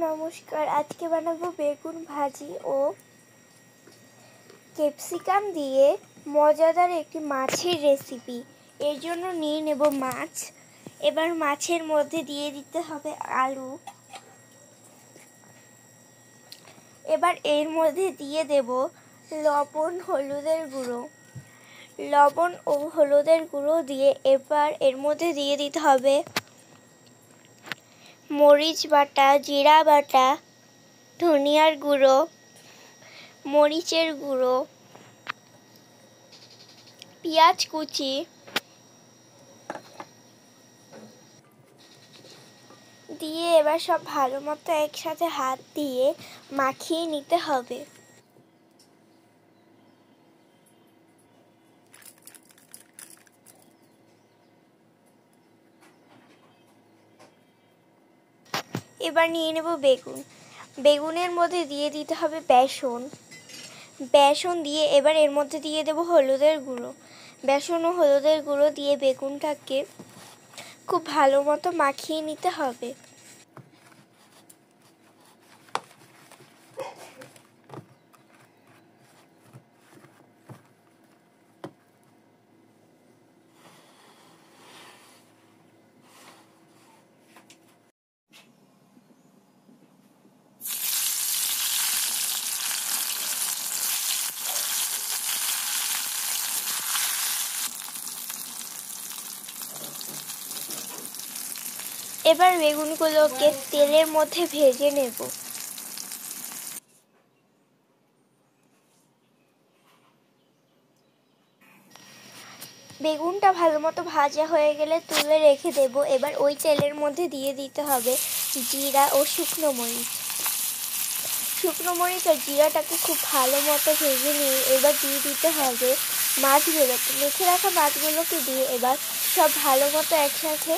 নমস্কার, আজকে বানাবো বেগুন ভাজি ও ক্যাপসিকাম দিয়ে মজাদার একটি মাছের রেসিপি। এর জন্য নিয়ে নেব মাছ। এবার মাছের মধ্যে দিয়ে দিতে হবে আলু। এবার এর মধ্যে দিয়ে দেব লবণ ও হলুদের গুঁড়ো দিয়ে এবার এর মধ্যে দিয়ে দিতে হবে মরিচ বাটা, জিরা বাটা, ধনিয়ার গুঁড়ো, মরিচের গুঁড়ো, পেঁয়াজ কুচি দিয়ে এবার সব ভালো মতো একসাথে হাত দিয়ে মাখিয়ে নিতে হবে। এবার নিয়ে নেব বেগুনের মধ্যে দিয়ে দিতে হবে বেসন দিয়ে এবার এর মধ্যে দিয়ে দেব হলুদের গুঁড়ো। বেসন ও হলুদের গুঁড়ো দিয়ে বেগুনটাকে খুব ভালো মতো মাখিয়ে নিতে হবে। এবার বেগুনগুলোকে তেলের মধ্যে ভেজে নেব। বেগুনটা ভালো মতো ভাজা হয়ে গেলে তুলে রেখে দেব। এবার ওই তেলের মধ্যে দিয়ে দিতে হবে জিরা ও শুকনো মরিচ আর জিরাটাকে খুব ভালো মতো ভেজে নিয়ে এবার দিয়ে দিতে হবে মাছগুলোকে। মেখে রাখা মাছগুলোকে দিয়ে এবার সব ভালো মতো একসাথে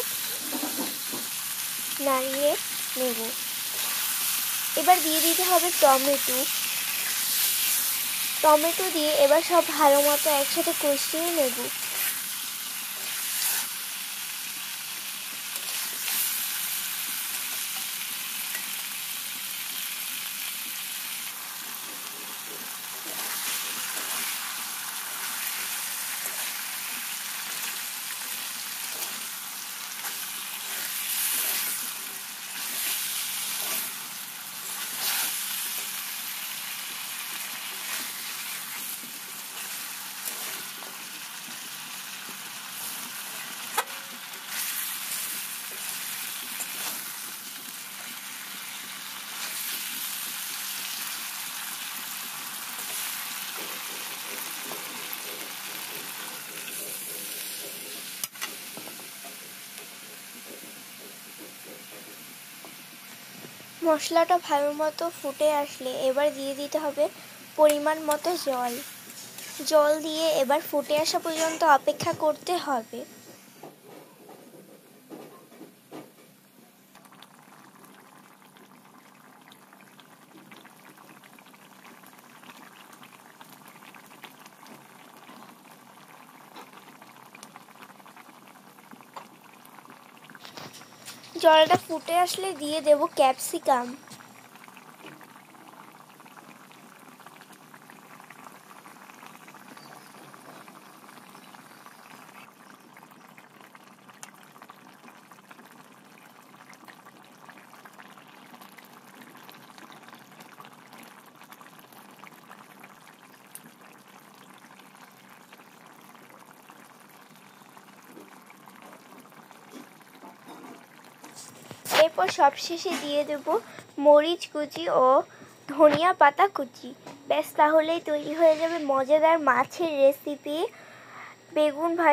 নাড়িয়ে নেব। এবার দিয়ে দিতে হবে টমেটো দিয়ে এবার সব ভালো মতো একসাথে কষিয়ে নেব। মশলাটা ভালো মতো ফুটে আসলে এবার দিয়ে দিতে হবে পরিমাণ মতো জল দিয়ে এবার ফুটে আসা পর্যন্ত অপেক্ষা করতে হবে। জলটা ফুটে আসলে দিয়ে দেব ক্যাপসিকাম। এরপর সবশেষে দিয়ে দেব মরিচ কুচি ও ধনিয়া পাতা কুচি। ব্যাস, তাহলেই তৈরি হয়ে যাবে মজাদার মাছের রেসিপি বেগুন ভাজি।